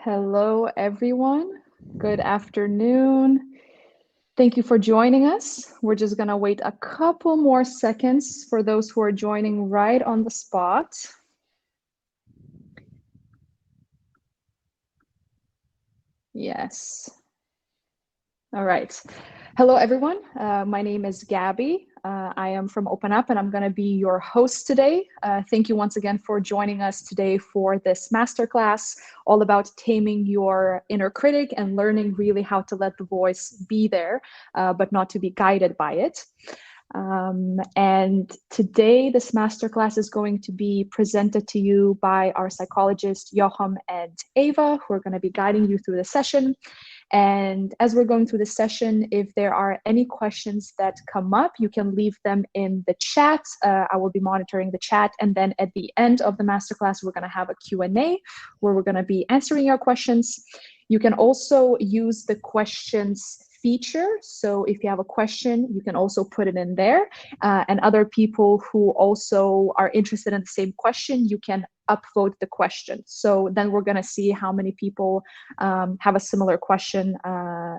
Hello, everyone. Good afternoon. Thank you for joining us. We're just going to wait a couple more seconds for those who are joining right on the spot. Yes. All right. Hello, everyone. My name is Gabby. I am from Open Up, and I'm going to be your host today. Thank you once again for joining us today for this masterclass, all about taming your inner critic and learning really how to let the voice be there, but not to be guided by it. And today, this masterclass is going to be presented to you by our psychologists, Joachim and Eva, who are going to be guiding you through the session. And as we're going through the session, if there are any questions that come up, you can leave them in the chat. I will be monitoring the chat. And then at the end of the masterclass, we're going to have a Q&A where we're going to be answering your questions. You can also use the questions feature. So if you have a question, you can also put it in there. And other people who also are interested in the same question, you can upvote the question. So then we're going to see how many people have a similar question.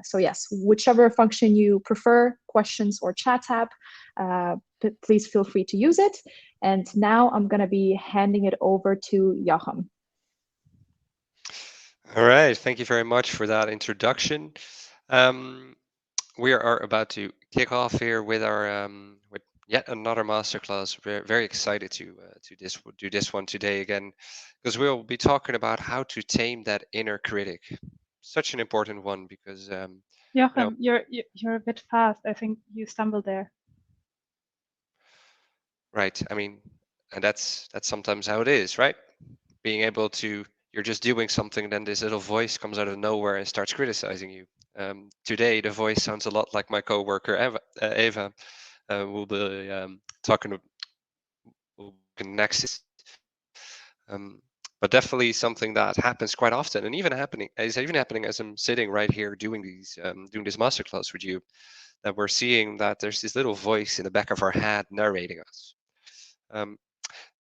So yes, whichever function you prefer, questions or chat tab, please feel free to use it. And now I'm going to be handing it over to Joachim. All right, thank you very much for that introduction. We are about to kick off here with our with yet another masterclass. We're very excited to do this one today again, because we'll be talking about how to tame that inner critic. Such an important one because Joachim, you're a bit fast. I think you stumbled there. right. I mean, and that's sometimes how it is, right? Being able to, you're just doing something, then this little voice comes out of nowhere and starts criticizing you. Today, the voice sounds a lot like my coworker Eva. We'll be talking next. But definitely something that happens quite often, and even happening as I'm sitting right here doing this masterclass with you, that we're seeing that there's this little voice in the back of our head narrating us.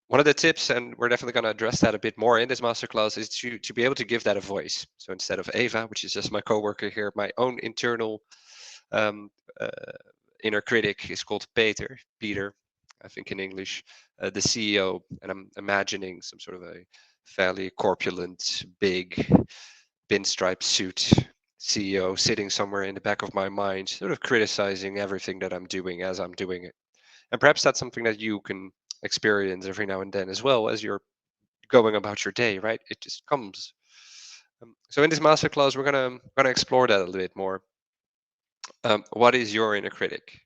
One of the tips, and we're definitely going to address that a bit more in this masterclass, is to be able to give that a voice. So instead of Eva, which is just my coworker here, my own internal inner critic is called Peter, I think in English, the CEO, and I'm imagining some sort of a fairly corpulent, big, pinstripe suit CEO sitting somewhere in the back of my mind, sort of criticizing everything that I'm doing as I'm doing it. And perhaps that's something that you can experience every now and then as well as you're going about your day, right? It just comes. So in this masterclass, we're gonna explore that a little bit more. What is your inner critic?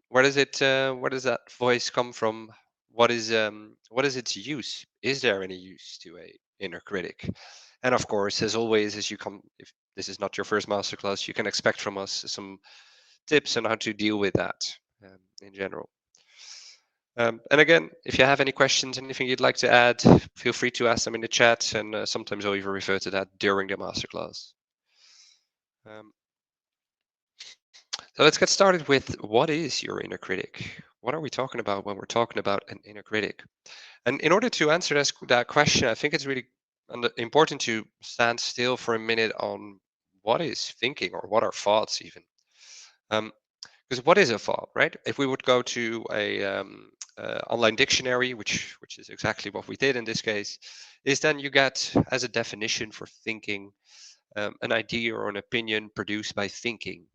Where does that voice come from? What is its use? Is there any use to a inner critic? And of course, as always, if this is not your first masterclass, you can expect from us some tips on how to deal with that in general. And again, if you have any questions, anything you'd like to add, feel free to ask them in the chat, and sometimes I'll even refer to that during the masterclass. So let's get started with, what is your inner critic? What are we talking about when we're talking about an inner critic? And in order to answer that question, I think it's really important to stand still for a minute on what is thinking, or what are thoughts even. Because what is a thought, right? If we would go to a online dictionary, which is exactly what we did in this case, is then you get as a definition for thinking, an idea or an opinion produced by thinking,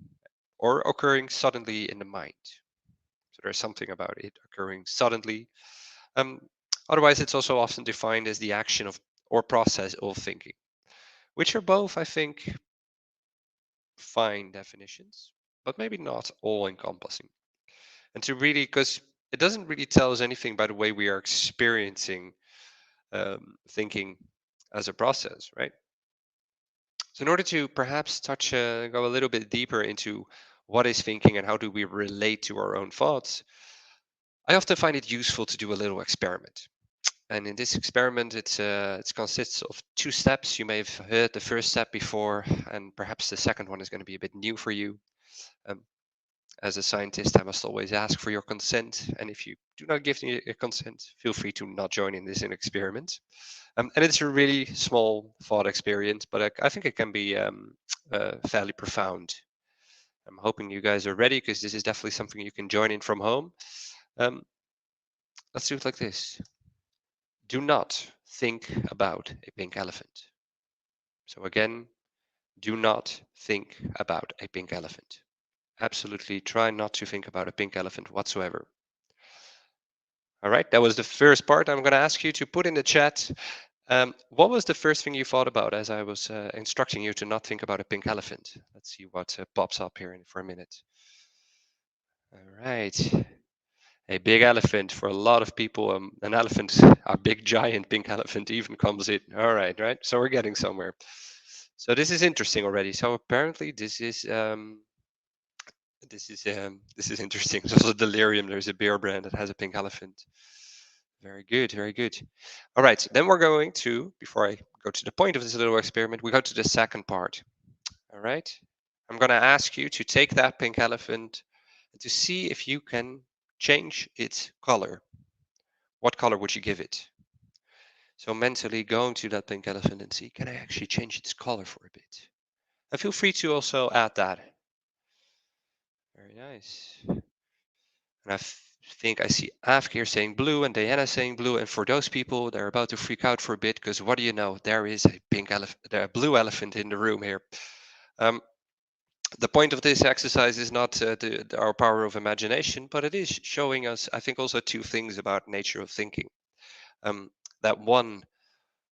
or occurring suddenly in the mind. So there's something about it occurring suddenly. Um, Otherwise, it's also often defined as the action of or process of thinking, which are both, I think, fine definitions, but maybe not all encompassing. And to really, because it doesn't really tell us anything by the way we are experiencing thinking as a process, right? So in order to perhaps go a little bit deeper into what is thinking and how do we relate to our own thoughts, I often find it useful to do a little experiment. And in this experiment, it consists of two steps. You may have heard the first step before, and perhaps the second one is going to be a bit new for you. Um, As a scientist, I must always ask for your consent. And if you do not give me a consent, feel free to not join in this experiment. And it's a really small thought experience, but I think it can be fairly profound. I'm hoping you guys are ready because this is definitely something you can join in from home. Um, let's do it like this. Do not think about a pink elephant. So again, do not think about a pink elephant. Absolutely try not to think about a pink elephant whatsoever. All right, that was the first part. I'm going to ask you to put in the chat, what was the first thing you thought about as I was instructing you to not think about a pink elephant? Let's see what pops up here for a minute. All right. A big elephant for a lot of people. An elephant, a big giant pink elephant even comes in. All right, right. So we're getting somewhere. So this is interesting already. So apparently this is interesting. There's also Delirium. There's a beer brand that has a pink elephant. Very good, very good. All right, then we're going to, before I go to the point of this little experiment, we go to the second part. All right, I'm going to ask you to take that pink elephant and to see if you can change its color. What color would you give it? So mentally going to that pink elephant and see, can I actually change its color for a bit? And feel free to also add that. Very nice. And think I see Afk here saying blue and Diana saying blue. And for those people, they're about to freak out for a bit because what do you know? There is a pink elephant, a blue elephant in the room here. The point of this exercise is not our power of imagination, but it is showing us, I think, also two things about nature of thinking. That one,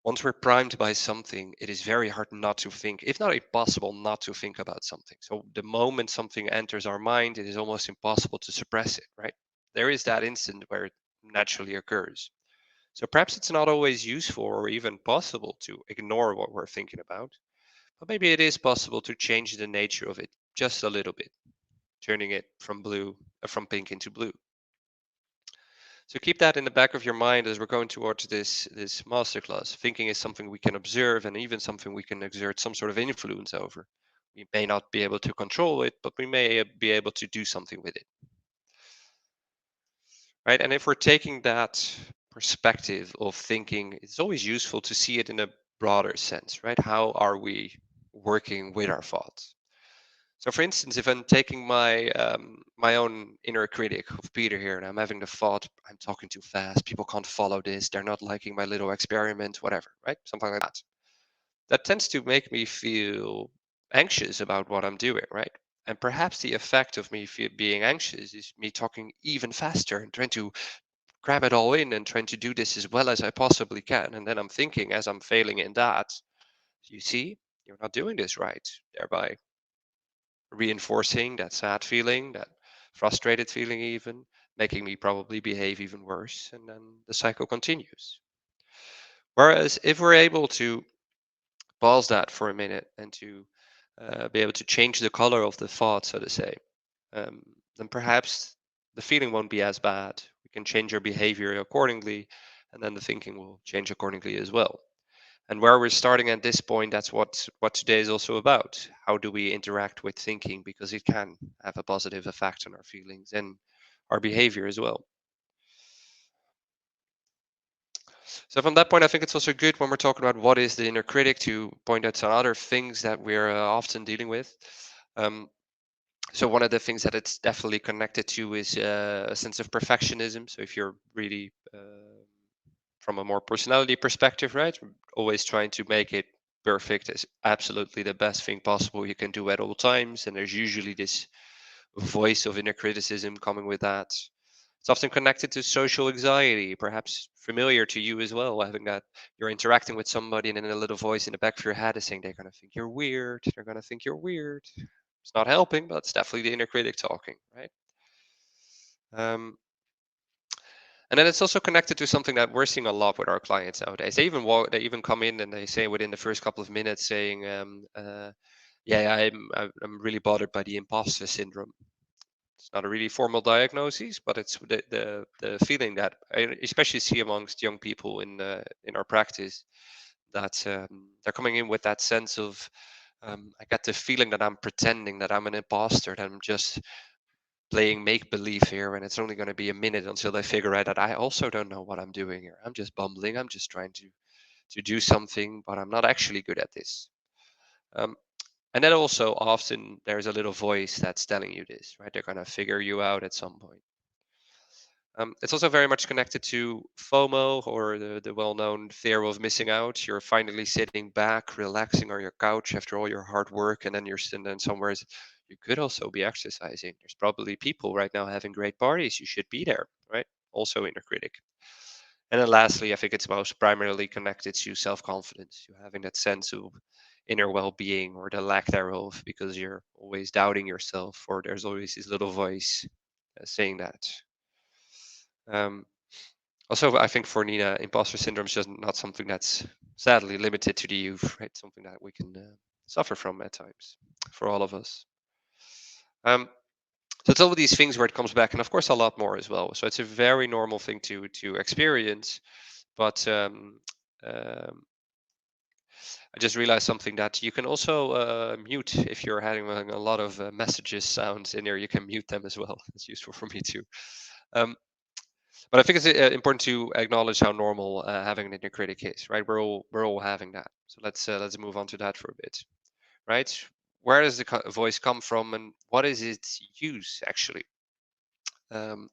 once we're primed by something, it is very hard not to think, if not impossible, not to think about something. So the moment something enters our mind, it is almost impossible to suppress it, right? There is that instant where it naturally occurs. So perhaps it's not always useful or even possible to ignore what we're thinking about, but maybe it is possible to change the nature of it just a little bit, turning it from pink into blue. So keep that in the back of your mind as we're going towards this masterclass. Thinking is something we can observe and even something we can exert some sort of influence over. We may not be able to control it, but we may be able to do something with it. Right? And if we're taking that perspective of thinking, it's always useful to see it in a broader sense, right? How are we working with our thoughts? So, for instance, if I'm taking my own inner critic of Peter here, and I'm having the thought, I'm talking too fast, people can't follow this, they're not liking my little experiment, whatever, right? Something like that. That tends to make me feel anxious about what I'm doing, right? And perhaps the effect of me being anxious is me talking even faster and trying to cram it all in and trying to do this as well as I possibly can. And then I'm thinking, as I'm failing in that, you see, you're not doing this right, thereby reinforcing that sad feeling, that frustrated feeling, even making me probably behave even worse. And then the cycle continues. Whereas if we're able to pause that for a minute and to be able to change the color of the thought, so to say, um, then perhaps the feeling won't be as bad. We can change our behavior accordingly, and then the thinking will change accordingly as well. And where we're starting at this point, that's what today is also about. How do we interact with thinking? Because it can have a positive effect on our feelings and our behavior as well. So from that point, I think it's also good when we're talking about what is the inner critic to point out some other things that we're often dealing with. Um, so one of the things that it's definitely connected to is a sense of perfectionism. So if you're really from a more personality perspective, right? Always trying to make it perfect is absolutely the best thing possible you can do at all times. And there's usually this voice of inner criticism coming with that. It's often connected to social anxiety, perhaps familiar to you as well, having that you're interacting with somebody and then a little voice in the back of your head is saying they're going to think you're weird. They're going to think you're weird. It's not helping, but it's definitely the inner critic talking, right? And then it's also connected to something that we're seeing a lot with our clients nowadays. They even come in and they say within the first couple of minutes saying, "Yeah, I'm really bothered by the imposter syndrome." It's not a really formal diagnosis, but it's the feeling that I especially see amongst young people in our practice that they're coming in with that sense of I get the feeling that I'm pretending that I'm an imposter, that I'm just playing make believe here, and it's only going to be a minute until they figure out that I also don't know what I'm doing here. I'm just bumbling. I'm just trying to do something, but I'm not actually good at this. Um, and then also often there's a little voice that's telling you this, right? They're going to figure you out at some point. It's also very much connected to FOMO, or the well-known fear of missing out. You're finally sitting back, relaxing on your couch after all your hard work, and then you're sitting in somewhere. You could also be exercising. There's probably people right now having great parties. You should be there, right? Also inner critic. And then lastly, I think it's most primarily connected to self-confidence. You having that sense of inner well-being or the lack thereof, because you're always doubting yourself, or there's always this little voice saying that. Um, Also, I think for Nina, imposter syndrome is just not something that's sadly limited to the youth, right? Something that we can suffer from at times, for all of us. Um, so it's all of these things where it comes back, and of course a lot more as well. So it's a very normal thing to experience. But I just realized something, that you can also mute if you're having a lot of messages sounds in there. You can mute them as well. It's useful for me too. Um, But I think it's important to acknowledge how normal having an inner critic is, right? We're all having that. So let's move on to that for a bit, right? Where does the voice come from, and what is its use actually? Um,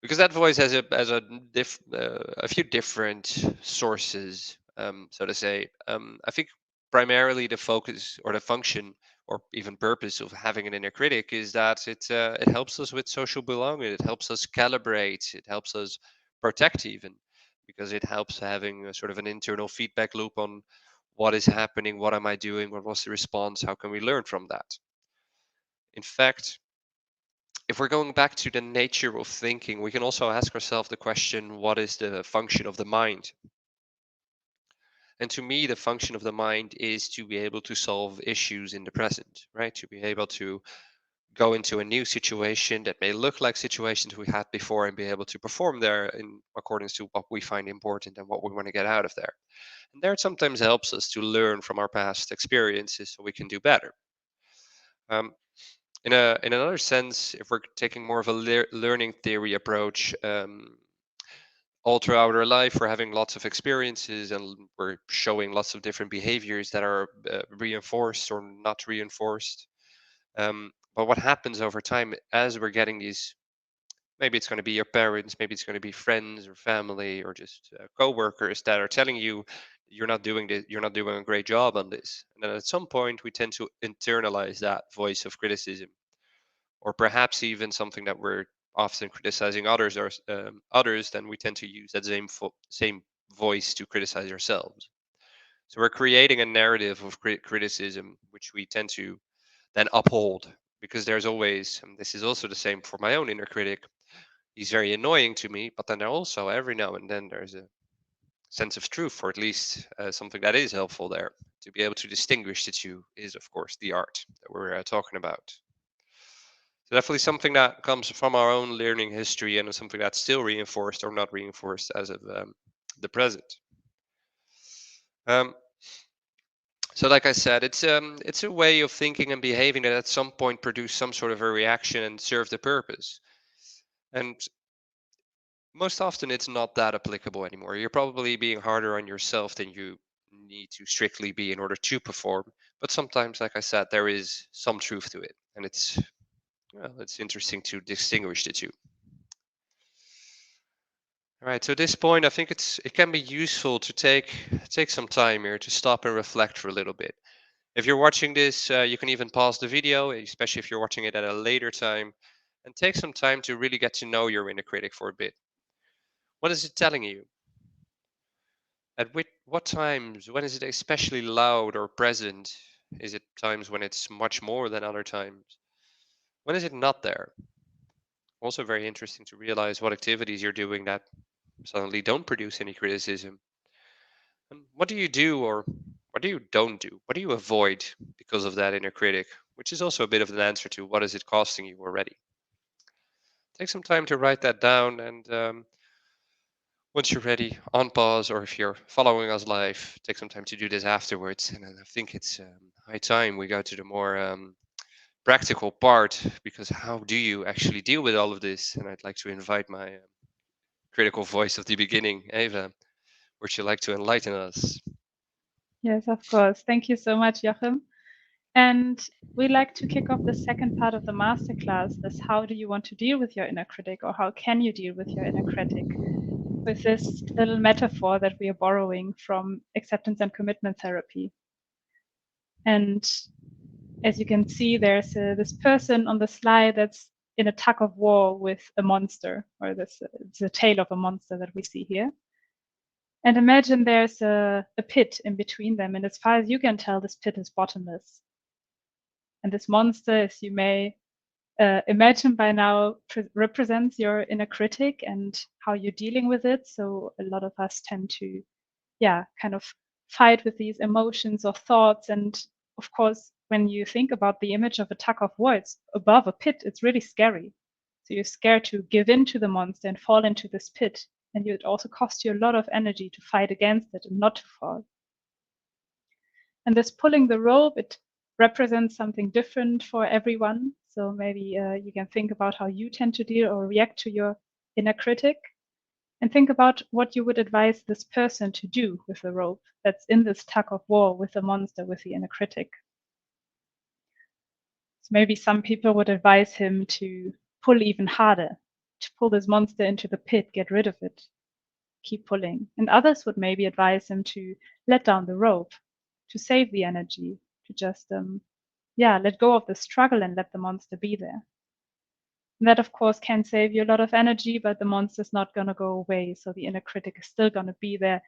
because that voice has a few different sources, so to say. I think primarily the focus or the function or even purpose of having an inner critic is that it helps us with social belonging. It helps us calibrate. It helps us protect, even because it helps having a sort of an internal feedback loop on what is happening, what am I doing, what was the response, how can we learn from that. In fact, if we're going back to the nature of thinking, we can also ask ourselves the question, what is the function of the mind? And to me, the function of the mind is to be able to solve issues in the present, right? To be able to go into a new situation that may look like situations we had before, and be able to perform there in accordance to what we find important and what we want to get out of there. And there, it sometimes helps us to learn from our past experiences so we can do better. Um, in another sense, if we're taking more of a learning theory approach, all throughout our life we're having lots of experiences, and we're showing lots of different behaviors that are reinforced or not reinforced. But what happens over time as we're getting these, maybe it's going to be your parents, maybe it's going to be friends or family, or just co-workers that are telling you you're not doing this, you're not doing a great job on this, and then at some point we tend to internalize that voice of criticism, or perhaps even something that we're often criticizing others, or others, then we tend to use that same voice to criticize ourselves. So we're creating a narrative of criticism, which we tend to then uphold, because there's always, and this is also the same for my own inner critic, he's very annoying to me, but then there also every now and then there's a sense of truth, or at least something that is helpful there. To be able to distinguish the two is, of course, the art that we're talking about. So definitely something that comes from our own learning history, and is something that's still reinforced or not reinforced as of the present. Um, so, like I said, it's a way of thinking and behaving that at some point produce some sort of a reaction and serve the purpose. And most often, it's not that applicable anymore. You're probably being harder on yourself than you need to strictly be in order to perform. But sometimes, like I said, there is some truth to it, and it's interesting to distinguish the two. All right. So at this point, I think it can be useful to take some time here to stop and reflect for a little bit. If you're watching this, you can even pause the video, especially if you're watching it at a later time, and take some time to really get to know your inner critic for a bit. What is it telling you? At what times? When is it especially loud or present? Is it times when it's much more than other times? When is it not there? Also, very interesting to realize what activities you're doing that suddenly don't produce any criticism. And what do you do, or what do you don't do? What do you avoid because of that inner critic? Which is also a bit of an answer to what is it costing you already. Take some time to write that down, and once you're ready, on pause, or if you're following us live, take some time to do this afterwards. And then I think it's high time we go to the more practical part, because how do you actually deal with all of this? And I'd like to invite my critical voice of the beginning, Eva. Would you like to enlighten us? Yes, of course. Thank you so much, Joachim. And we like to kick off the second part of the masterclass, this how do you want to deal with your inner critic, or how can you deal with your inner critic, with this little metaphor that we are borrowing from acceptance and commitment therapy. And as you can see, there's this person on the slide that's in a tug of war with a monster, or this it's a tale of a monster that we see here. And imagine there's a pit in between them, and as far as you can tell, this pit is bottomless. And this monster, as you may imagine by now, represents your inner critic and how you're dealing with it. So a lot of us tend to, kind of fight with these emotions or thoughts. And of course, when you think about the image of a tug of war, it's above a pit, it's really scary. So you're scared to give in to the monster and fall into this pit. And it also costs you a lot of energy to fight against it and not to fall. And this pulling the rope, it represents something different for everyone. So maybe you can think about how you tend to deal or react to your inner critic, and think about what you would advise this person to do with the rope that's in this tug of war with the monster, with the inner critic. So maybe some people would advise him to pull even harder, to pull this monster into the pit, get rid of it, keep pulling. And others would maybe advise him to let down the rope, to save the energy, to just let go of the struggle and let the monster be there. And that, of course, can save you a lot of energy, but the monster's not going to go away. So the inner critic is still going to be there,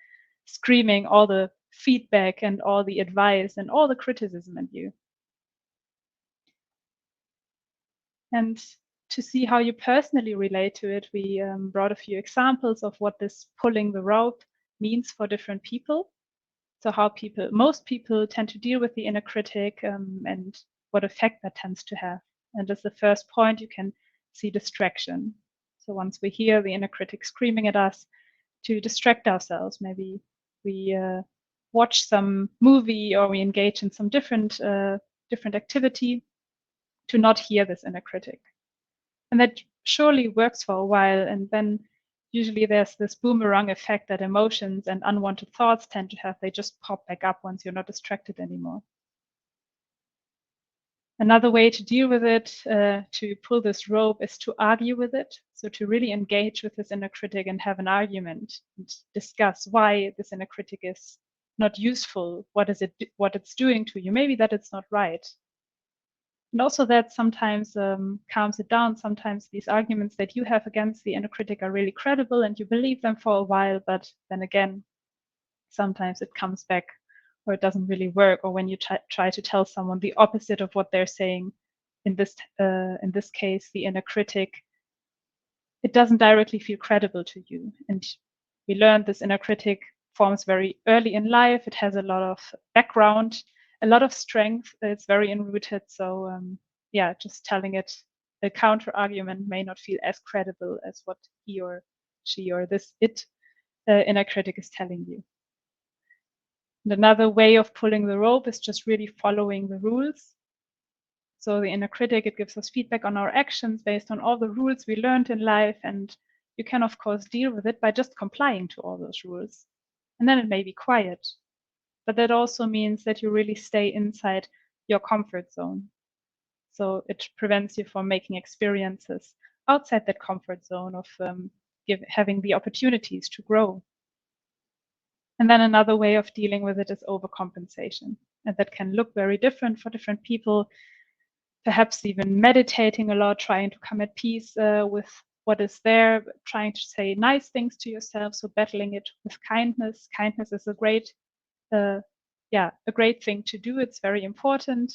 screaming all the feedback and all the advice and all the criticism at you. And to see how you personally relate to it, we brought a few examples of what this pulling the rope means for different people. So how most people tend to deal with the inner critic, and what effect that tends to have. And as the first point, you can see distraction. So once we hear the inner critic screaming at us, to distract ourselves, maybe we watch some movie or we engage in some different activity to not hear this inner critic. And that surely works for a while, and then usually there's this boomerang effect that emotions and unwanted thoughts tend to have. They just pop back up once you're not distracted anymore. Another way to deal with it, to pull this rope, is to argue with it. So to really engage with this inner critic and have an argument and discuss why this inner critic is not useful, what it's doing to you, maybe that it's not right. And also that sometimes calms it down. Sometimes these arguments that you have against the inner critic are really credible and you believe them for a while, but then again, sometimes it comes back, or it doesn't really work, or when you try to tell someone the opposite of what they're saying, in this case, the inner critic, it doesn't directly feel credible to you. And we learned this inner critic forms very early in life. It has a lot of background, a lot of strength. It's very enrooted. So just telling it a counter argument may not feel as credible as what he or she or this inner critic is telling you. And another way of pulling the rope is just really following the rules. So the inner critic, it gives us feedback on our actions based on all the rules we learned in life. And you can, of course, deal with it by just complying to all those rules. And then it may be quiet. But that also means that you really stay inside your comfort zone. So it prevents you from making experiences outside that comfort zone of having the opportunities to grow. And then another way of dealing with it is overcompensation. And that can look very different for different people. Perhaps even meditating a lot, trying to come at peace with what is there, trying to say nice things to yourself. So battling it with kindness. Kindness is a great thing to do. It's very important.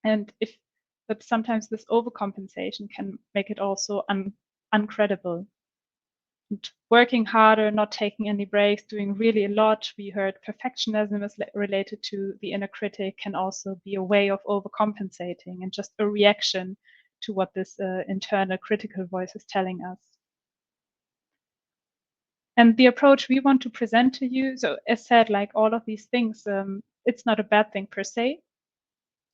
But sometimes this overcompensation can make it also uncredible. And working harder, not taking any breaks, doing really a lot. We heard perfectionism is related to the inner critic, can also be a way of overcompensating and just a reaction to what this internal critical voice is telling us. And the approach we want to present to you, so as said, like all of these things, it's not a bad thing per se.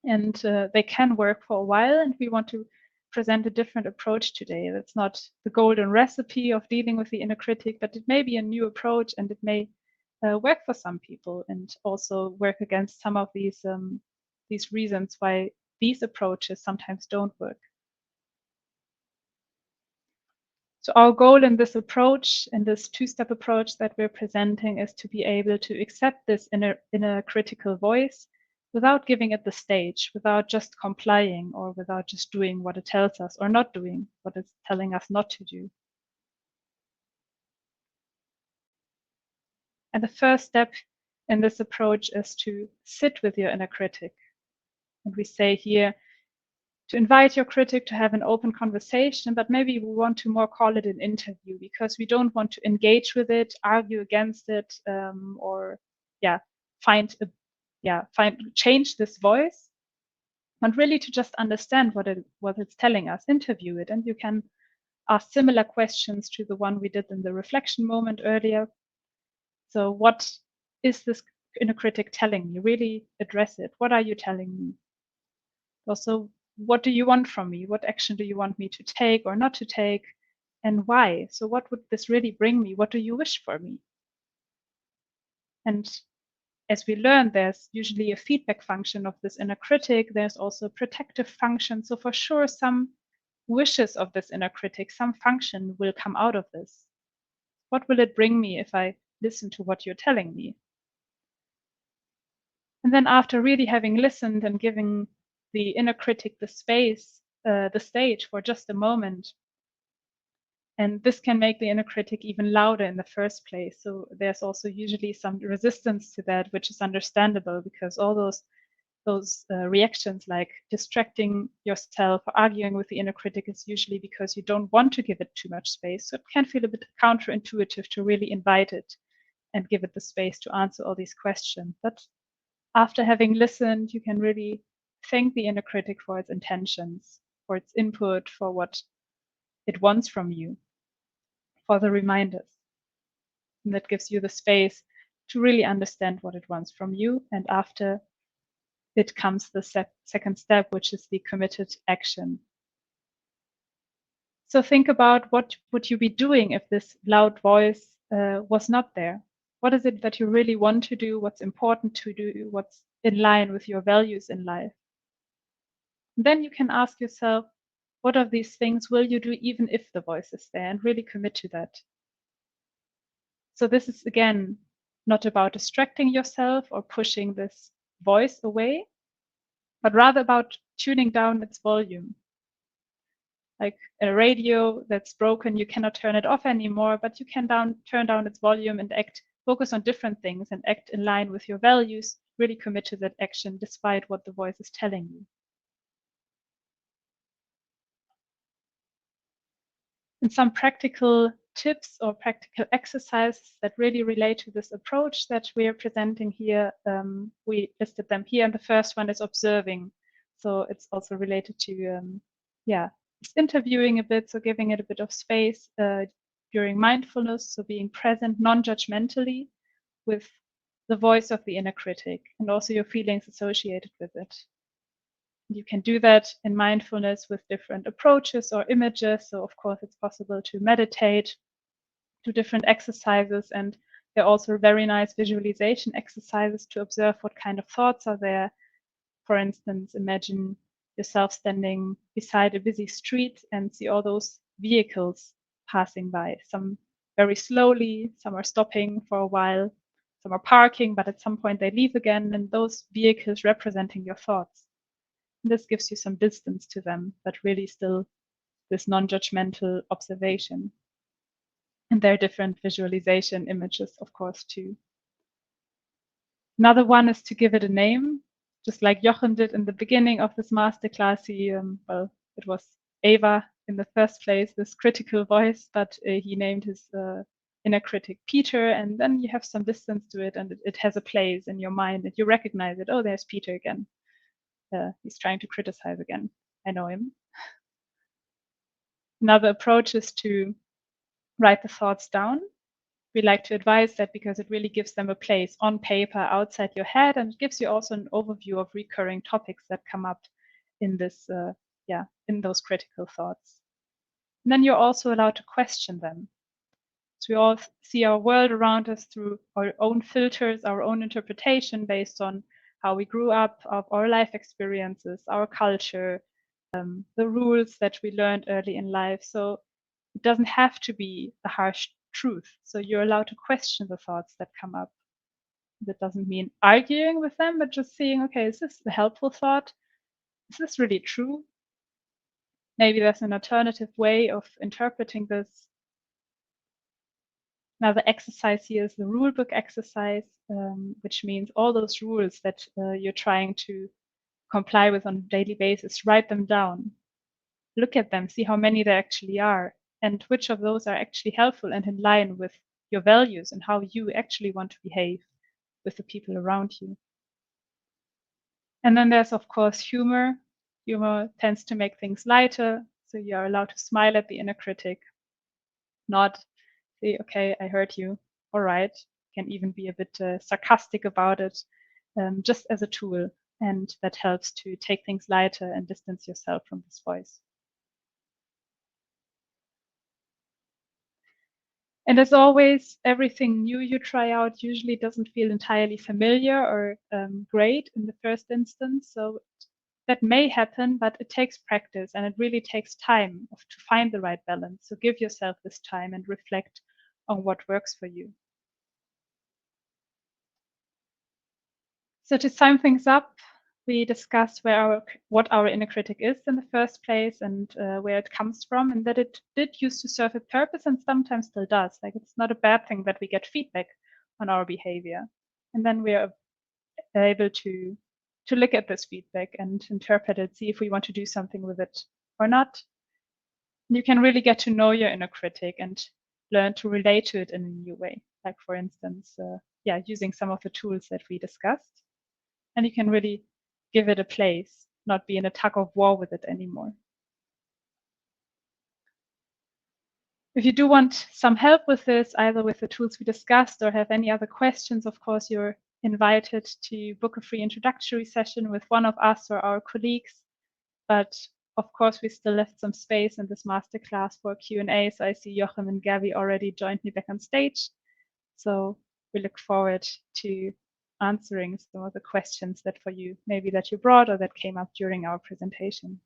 And they can work for a while, and we want to present a different approach today. That's not the golden recipe of dealing with the inner critic, but it may be a new approach, and it may work for some people, and also work against some of these reasons why these approaches sometimes don't work. So our goal in this approach, in this two-step approach that we're presenting, is to be able to accept this inner critical voice without giving it the stage, without just complying, or without just doing what it tells us, or not doing what it's telling us not to do. And the first step in this approach is to sit with your inner critic. And we say here, to invite your critic to have an open conversation, but maybe we want to more call it an interview, because we don't want to engage with it, argue against it, or change this voice, and really to just understand what it's telling us, interview it. And you can ask similar questions to the one we did in the reflection moment earlier. So what is this inner critic telling me? Really address it. What are you telling me? Also, what do you want from me? What action do you want me to take or not to take? And why? So what would this really bring me? What do you wish for me? And as we learn, there's usually a feedback function of this inner critic. There's also a protective function. So for sure, some wishes of this inner critic, some function will come out of this. What will it bring me if I listen to what you're telling me? And then after really having listened and giving the inner critic the space, the stage for just a moment, and this can make the inner critic even louder in the first place. So there's also usually some resistance to that, which is understandable, because all those reactions like distracting yourself or arguing with the inner critic is usually because you don't want to give it too much space. So it can feel a bit counterintuitive to really invite it and give it the space to answer all these questions. But after having listened, you can really thank the inner critic for its intentions, for its input, for what it wants from you, for the reminders. And that gives you the space to really understand what it wants from you. And after it comes the second step, which is the committed action. So think about what would you be doing if this loud voice was not there? What is it that you really want to do? What's important to do? What's in line with your values in life? And then you can ask yourself, what of these things will you do even if the voice is there, and really commit to that? So this is, again, not about distracting yourself or pushing this voice away, but rather about tuning down its volume. Like a radio that's broken, you cannot turn it off anymore, but you can turn down its volume and focus on different things and act in line with your values, really commit to that action despite what the voice is telling you. And some practical tips or practical exercises that really relate to this approach that we are presenting here, we listed them here. And the first one is observing. So it's also related to, just interviewing a bit, so giving it a bit of space during mindfulness, so being present non-judgmentally with the voice of the inner critic and also your feelings associated with it. You can do that in mindfulness with different approaches or images. So of course it's possible to meditate, do different exercises, and there are also very nice visualization exercises to observe what kind of thoughts are there. For instance, imagine yourself standing beside a busy street and see all those vehicles passing by, some very slowly, some are stopping for a while, some are parking, but at some point they leave again, and those vehicles representing your thoughts. And this gives you some distance to them, but really still this non-judgmental observation. And there are different visualization images, of course, too. Another one is to give it a name, just like Jochen did in the beginning of this masterclass. It was Ava in the first place, this critical voice, but he named his inner critic Peter, and then you have some distance to it, and it has a place in your mind, and you recognize it. Oh, there's Peter again. He's trying to criticize again. I know him. Another approach is to write the thoughts down. we like to advise that because it really gives them a place on paper outside your head, and it gives you also an overview of recurring topics that come up in this, in those critical thoughts. And then you're also allowed to question them. So we all see our world around us through our own filters, our own interpretation based on how we grew up, of our life experiences, our culture, the rules that we learned early in life. So it doesn't have to be a harsh truth. So you're allowed to question the thoughts that come up. That doesn't mean arguing with them, but just seeing, okay, is this a helpful thought? Is this really true? Maybe there's an alternative way of interpreting this. Another exercise here is the Rulebook Exercise, which means all those rules that you're trying to comply with on a daily basis, write them down. Look at them, see how many there actually are, and which of those are actually helpful and in line with your values and how you actually want to behave with the people around you. And then there's, of course, humor. Humor tends to make things lighter, so you are allowed to smile at the inner critic, not say, okay, I heard you, all right. Can even be a bit sarcastic about it, just as a tool. And that helps to take things lighter and distance yourself from this voice. And as always, everything new you try out usually doesn't feel entirely familiar or great in the first instance. So that may happen, but it takes practice and it really takes time to find the right balance. So give yourself this time and reflect on what works for you. So to sum things up, we discussed what our inner critic is in the first place and where it comes from, and that it did used to serve a purpose and sometimes still does. Like, it's not a bad thing that we get feedback on our behavior. And then we are able to look at this feedback and interpret it, see if we want to do something with it or not. You can really get to know your inner critic and learn to relate to it in a new way. Like, for instance, using some of the tools that we discussed. And you can really give it a place, not be in a tug of war with it anymore. If you do want some help with this, either with the tools we discussed or have any other questions, of course, you're invited to book a free introductory session with one of us or our colleagues. But of course, we still left some space in this masterclass for Q&A. So I see Joachim and Gabby already joined me back on stage. So we look forward to answering some of the questions that you brought or that came up during our presentation.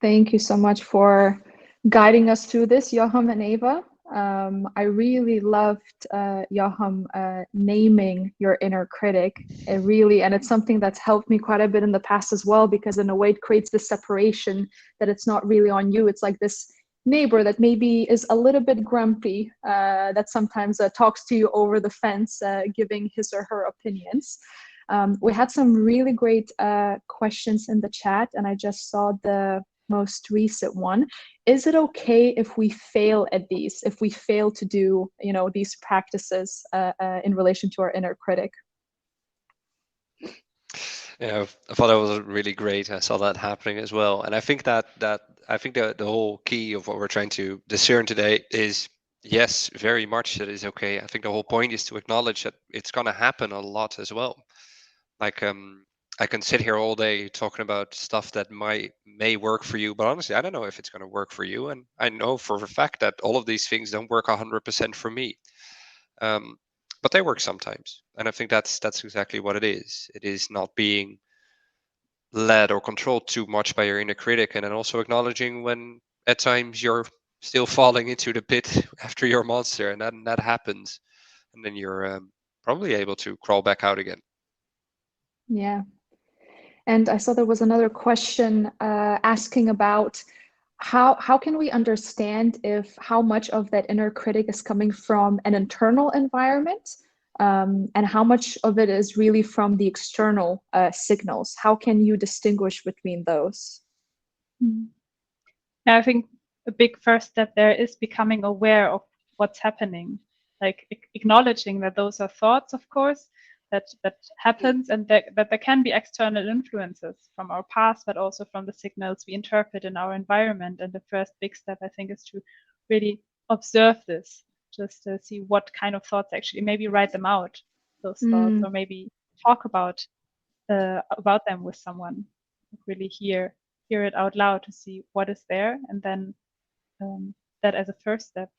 Thank you so much for guiding us through this, Joachim and Eva. I really loved Joachim naming your inner critic. And it's something that's helped me quite a bit in the past as well, because in a way it creates this separation that it's not really on you. It's like this neighbor that maybe is a little bit grumpy, that sometimes talks to you over the fence, giving his or her opinions. We had some really great questions in the chat, and I just saw the most recent one. Is it okay if we fail at these, if we fail to do, these practices in relation to our inner critic? Yeah, I thought that was really great. I saw that happening as well, and I think that the whole key of what we're trying to discern today is, yes, very much that is okay. I think the whole point is to acknowledge that it's going to happen a lot as well. Like, I can sit here all day talking about stuff that may work for you, but honestly, I don't know if it's going to work for you, and I know for a fact that all of these things don't work 100% for me. But they work sometimes, and I think that's exactly what it is. It is not being led or controlled too much by your inner critic, and then also acknowledging when at times you're still falling into the pit after your monster, and that happens, and then you're probably able to crawl back out again. Yeah. And I saw there was another question asking about how can we understand how much of that inner critic is coming from an internal environment, and how much of it is really from the external signals? How can you distinguish between those? I think a big first step there is becoming aware of what's happening, like acknowledging that those are thoughts, of course, that happens, and that there can be external influences from our past, but also from the signals we interpret in our environment. And the first big step, I think, is to really observe this, just see what kind of thoughts actually, maybe write them out, those thoughts, or maybe talk about them with someone. Really hear it out loud to see what is there, and then that as a first step.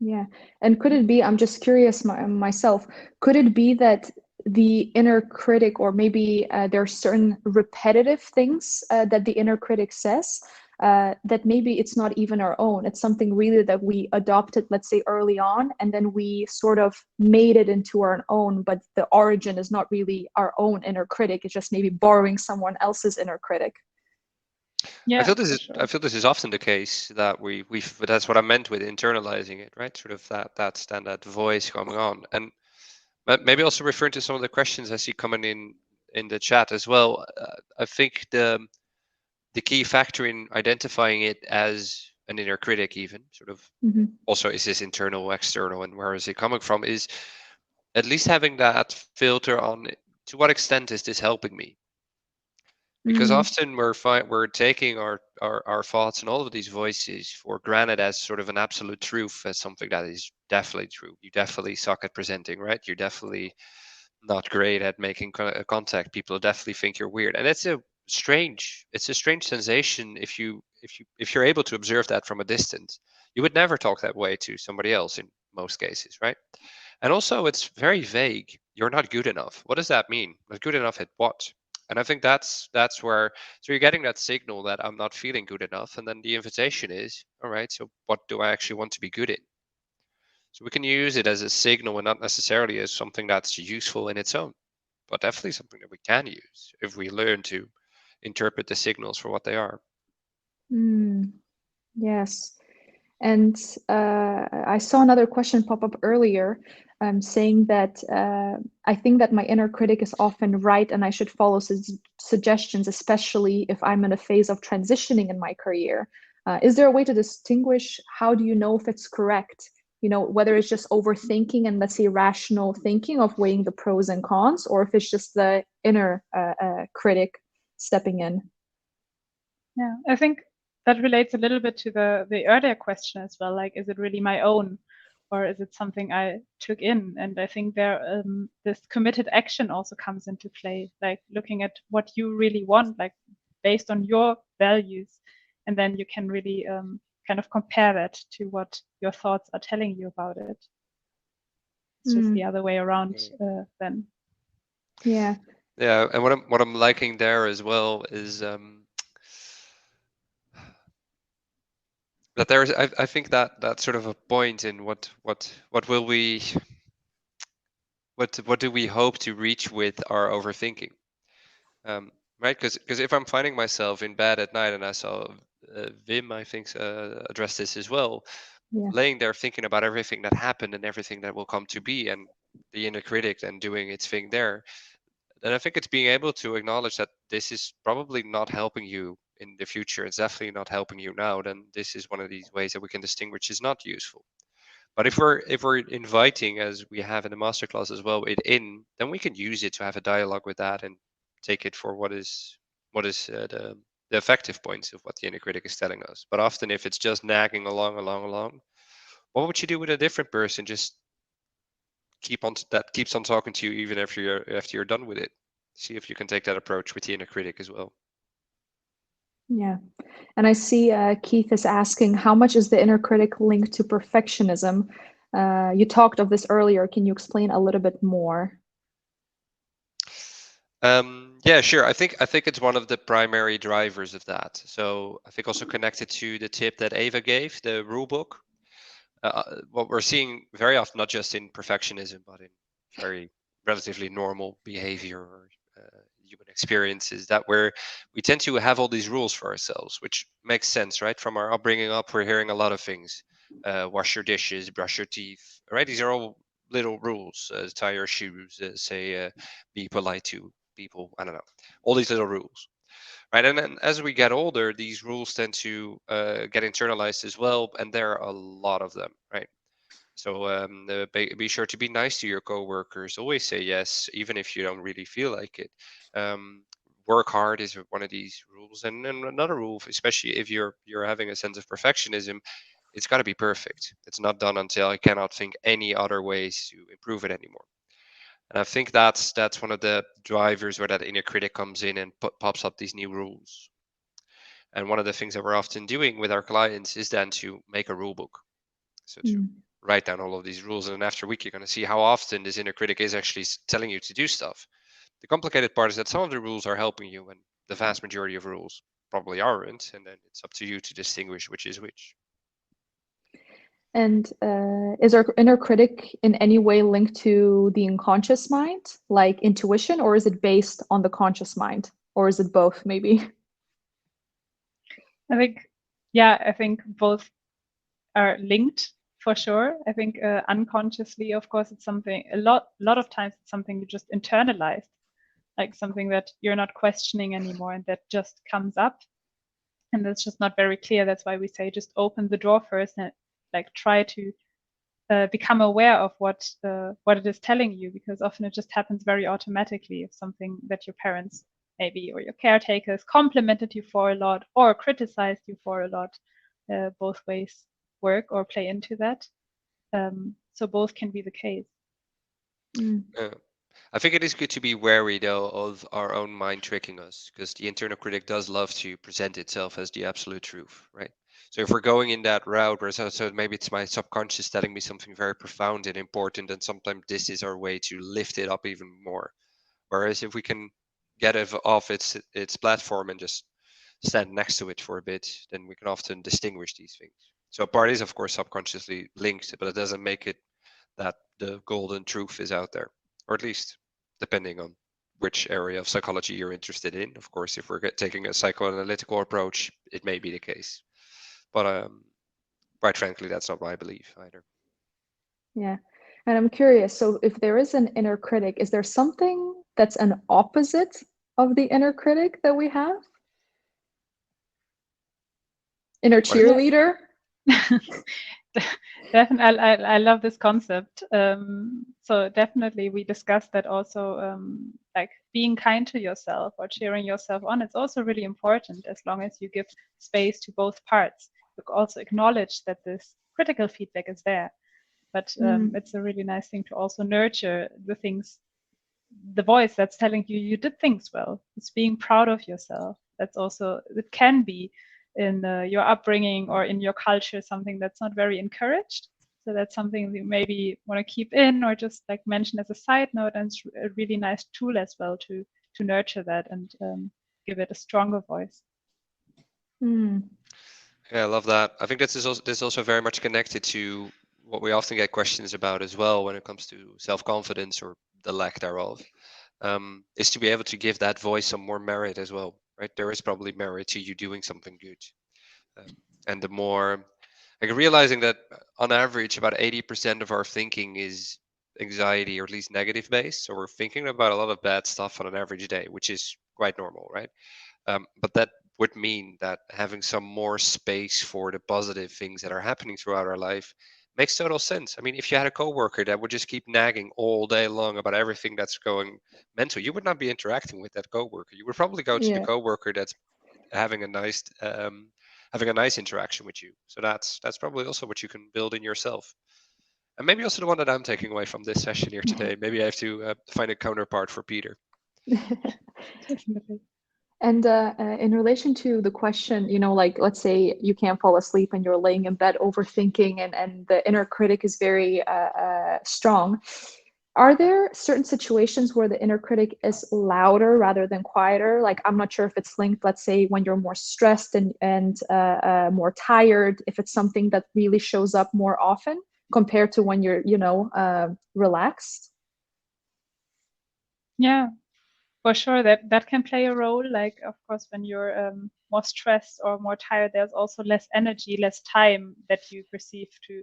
Yeah. And could it be, I'm just curious myself, could it be that the inner critic, or maybe there are certain repetitive things that the inner critic says, that maybe it's not even our own. It's something really that we adopted, let's say, early on, and then we sort of made it into our own, but the origin is not really our own inner critic. It's just maybe borrowing someone else's inner critic. Yeah, I feel this is sure. I feel this is often the case, that we've that's what I meant with internalizing it, right? Sort of that voice coming on, and maybe also referring to some of the questions I see coming in the chat as well. I think the key factor in identifying it as an inner critic, even sort of, also, is this internal, external, and where is it coming from, is at least having that filter on to what extent is this helping me. Because often we're taking our thoughts and all of these voices for granted as sort of an absolute truth, as something that is definitely true. You definitely suck at presenting, right? You're definitely not great at making contact. People definitely think you're weird, and it's a strange sensation if you're able to observe that from a distance. You would never talk that way to somebody else in most cases, right? And also, it's very vague. You're not good enough. What does that mean? Not good enough at what? And I think that's where, so you're getting that signal that I'm not feeling good enough, and then the invitation is, all right, so what do I actually want to be good in? So we can use it as a signal and not necessarily as something that's useful in its own, but definitely something that we can use if we learn to interpret the signals for what they are. Yes. And I saw another question pop up earlier, saying that I think that my inner critic is often right and I should follow suggestions, especially if I'm in a phase of transitioning in my career. Is there a way to distinguish, how do you know if it's correct? Whether it's just overthinking and, let's say, rational thinking of weighing the pros and cons, or if it's just the inner critic stepping in. Yeah, I think that relates a little bit to the earlier question as well. Like, is it really my own, or is it something I took in? And I think there, this committed action also comes into play. Like looking at what you really want, like based on your values, and then you can really kind of compare that to what your thoughts are telling you about it. It's just the other way around then. Yeah. Yeah, and what I'm liking there as well is that there's I think that that's sort of a point in what will we what do we hope to reach with our overthinking, right? Because if I'm finding myself in bed at night, and I saw Wim, I think, address this as well, Yeah. laying there thinking about everything that happened and everything that will come to be, and the inner critic and doing its thing there, then I think it's being able to acknowledge that this is probably not helping you in the future. It's definitely not helping you now. Then this is one of these ways that we can distinguish is not useful. But if we're inviting, as we have in the masterclass as well, then we can use it to have a dialogue with that and take it for what is the effective points of what the inner critic is telling us. But often, if it's just nagging along, what would you do with a different person? Just that keeps on talking to you even after you're done with it. See if you can take that approach with the inner critic as well. Yeah. And I see Keith is asking, how much is the inner critic linked to perfectionism? You talked of this earlier. Can you explain a little bit more? Yeah, sure. I think it's one of the primary drivers of that. So I think also connected to the tip that Ava gave, the rule book. What we're seeing very often, not just in perfectionism, but in very relatively normal behavior or human experiences, that we tend to have all these rules for ourselves, which makes sense, right? From our upbringing up, we're hearing a lot of things: wash your dishes, brush your teeth, right? These are all little rules. Tie your shoes, be polite to people. I don't know, all these little rules, right? And then as we get older, these rules tend to get internalized as well, and there are a lot of them, right? So be sure to be nice to your coworkers. Always say yes, even if you don't really feel like it. Um, Work hard is one of these rules, and another rule, especially if you're having a sense of perfectionism, it's got to be perfect. It's not done until I cannot think any other ways to improve it anymore. And I think that's one of the drivers where that inner critic comes in and pops up these new rules. And one of the things that we're often doing with our clients is then to make a rule book. So to write down all of these rules, and then after a week, you're going to see how often this inner critic is actually telling you to do stuff. The complicated part is that some of the rules are helping you, and the vast majority of rules probably aren't. And then it's up to you to distinguish which is which. And is our inner critic in any way linked to the unconscious mind, like intuition, or is it based on the conscious mind, or is it both, maybe? I think both are linked for sure. I think unconsciously, of course, it's something a lot of times it's something you just internalize, like something that you're not questioning anymore, and that just comes up, and that's just not very clear. That's why we say just open the door first and like try to become aware of what it is telling you, because often it just happens very automatically. If something that your parents maybe or your caretakers complimented you for a lot or criticized you for a lot, both ways work or play into that. So both can be the case. I think it is good to be wary, though, of our own mind tricking us, because the internal critic does love to present itself as the absolute truth, right? So if we're going in that route, where so maybe it's my subconscious telling me something very profound and important, and sometimes this is our way to lift it up even more. Whereas if we can get it off its platform and just stand next to it for a bit, then we can often distinguish these things. So part is, of course, subconsciously linked, but it doesn't make it that the golden truth is out there, or at least depending on which area of psychology you're interested in. Of course, if we're taking a psychoanalytical approach, it may be the case. But quite frankly, that's not what I believe either. Yeah. And I'm curious, so if there is an inner critic, is there something that's an opposite of the inner critic that we have? Inner cheerleader? Definitely, I love this concept. So definitely we discussed that also, like being kind to yourself or cheering yourself on. It's also really important, as long as you give space to both parts. You also acknowledge that this critical feedback is there. But it's a really nice thing to also nurture the things, the voice that's telling you you did things well. It's being proud of yourself. That's also, it can be in your upbringing or in your culture something that's not very encouraged. So that's something you maybe want to keep in or just like mention as a side note, and it's a really nice tool as well to nurture that and give it a stronger voice. Yeah, I love that. I think this is also very much connected to what we often get questions about as well when it comes to self-confidence or the lack thereof, is to be able to give that voice some more merit as well, right? There is probably merit to you doing something good. And the more, like realizing that on average, about 80% of our thinking is anxiety or at least negative based. So we're thinking about a lot of bad stuff on an average day, which is quite normal, right? But that would mean that having some more space for the positive things that are happening throughout our life makes total sense. I mean, if you had a coworker that would just keep nagging all day long about everything that's going mental, you would not be interacting with that coworker. You would probably go to the coworker that's having a nice interaction with you. So that's probably also what you can build in yourself. And maybe also the one that I'm taking away from this session here today. Maybe I have to find a counterpart for Peter. Definitely. And in relation to the question, like let's say you can't fall asleep and you're laying in bed overthinking and the inner critic is very strong. Are there certain situations where the inner critic is louder rather than quieter? Like, I'm not sure if it's linked, let's say, when you're more stressed and more tired, if it's something that really shows up more often compared to when you're, relaxed. Yeah, for sure, that can play a role. Like, of course, when you're more stressed or more tired, there's also less energy, less time that you perceive to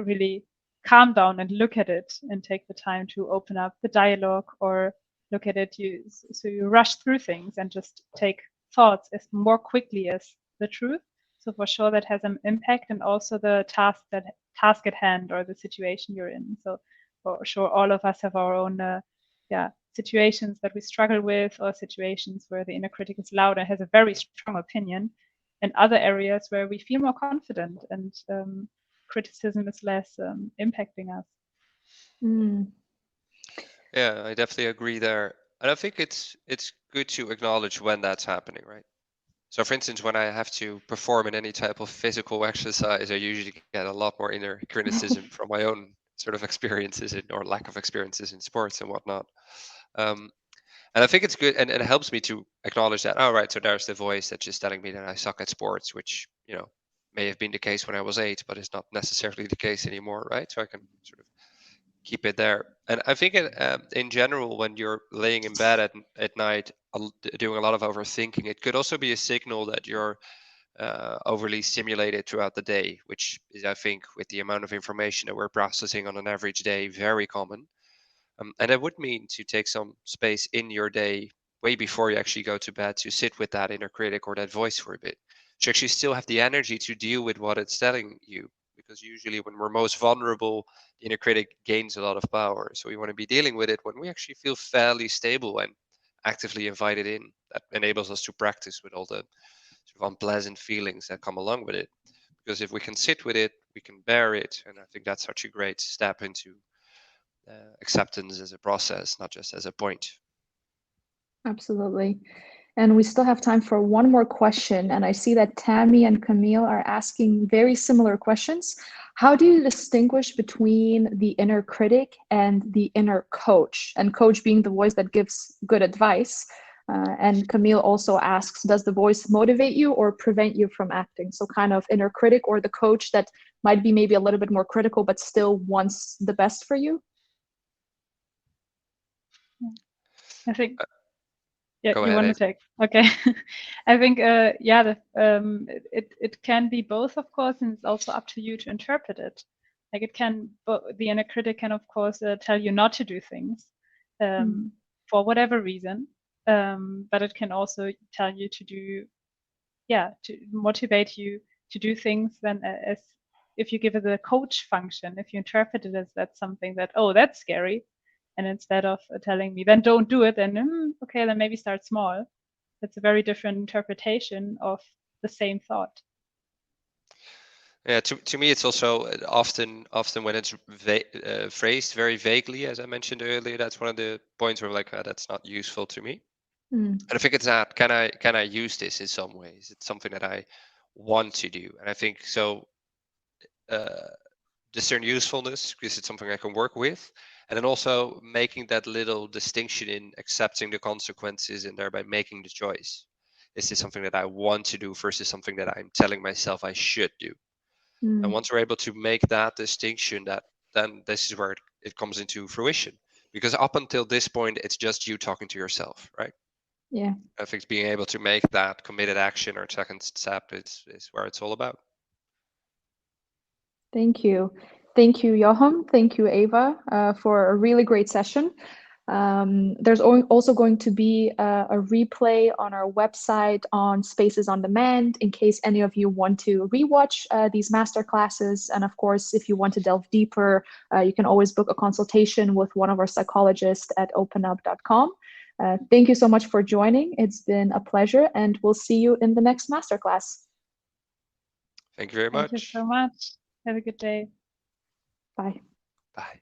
really calm down and look at it and take the time to open up the dialogue or look at it. So you rush through things and just take thoughts as more quickly as the truth. So for sure, that has an impact, and also the task at hand or the situation you're in. So for sure, all of us have our own situations that we struggle with, or situations where the inner critic is loud and has a very strong opinion. and other areas where we feel more confident and criticism is less impacting us. Yeah, I definitely agree there. And I think it's good to acknowledge when that's happening, right? So for instance, when I have to perform in any type of physical exercise, I usually get a lot more inner criticism from my own sort of experiences or lack of experiences in sports and whatnot. Um, and I think it's good, and it helps me to acknowledge that. Oh, right, so there's the voice that's just telling me that I suck at sports, which may have been the case when I was 8, but it's not necessarily the case anymore, right? So I can sort of keep it there. And I think in general, when you're laying in bed at night doing a lot of overthinking, it could also be a signal that you're overly stimulated throughout the day, which is, I think, with the amount of information that we're processing on an average day, very common. And it would mean to take some space in your day way before you actually go to bed to sit with that inner critic or that voice for a bit. To actually still have the energy to deal with what it's telling you. Because usually when we're most vulnerable, the inner critic gains a lot of power. So we want to be dealing with it when we actually feel fairly stable and actively invited in. That enables us to practice with all the sort of unpleasant feelings that come along with it. Because if we can sit with it, we can bear it. And I think that's such a great step into acceptance as a process, not just as a point. Absolutely. And we still have time for one more question. And I see that Tammy and Camille are asking very similar questions. How do you distinguish between the inner critic and the inner coach? And coach being the voice that gives good advice. And Camille also asks, does the voice motivate you or prevent you from acting? So kind of inner critic or the coach that might be maybe a little bit more critical, but still wants the best for you? I think Go you ahead, want to Ava. take. Okay. I think it can be both, of course, and it's also up to you to interpret it. Like it can, the inner critic can, of course, tell you not to do things for whatever reason, but it can also tell you to do, to motivate you to do things. Then, as if you give it a coach function, if you interpret it as that's something that, oh, that's scary, and instead of telling me then don't do it, then okay, then maybe start small. That's a very different interpretation of the same thought. Yeah, to me, it's also often when it's phrased very vaguely, as I mentioned earlier. That's one of the points where like that's not useful to me. And I think it's that can I use this in some ways? It's something that I want to do, and I think so. Discern usefulness because it's something I can work with, and then also making that little distinction in accepting the consequences and thereby making the choice. Is this something that I want to do versus something that I'm telling myself I should do? And once we're able to make that distinction, then this is where it comes into fruition. Because up until this point, it's just you talking to yourself, right? Yeah. I think being able to make that committed action or second step is where it's all about. Thank you. Thank you, Johan. Thank you, Ava, for a really great session. There's also going to be a replay on our website on Spaces on Demand in case any of you want to rewatch these masterclasses. And of course, if you want to delve deeper, you can always book a consultation with one of our psychologists at openup.com. Thank you so much for joining. It's been a pleasure, and we'll see you in the next masterclass. Thank you very much. Thank you so much. Have a good day. Bye. Bye.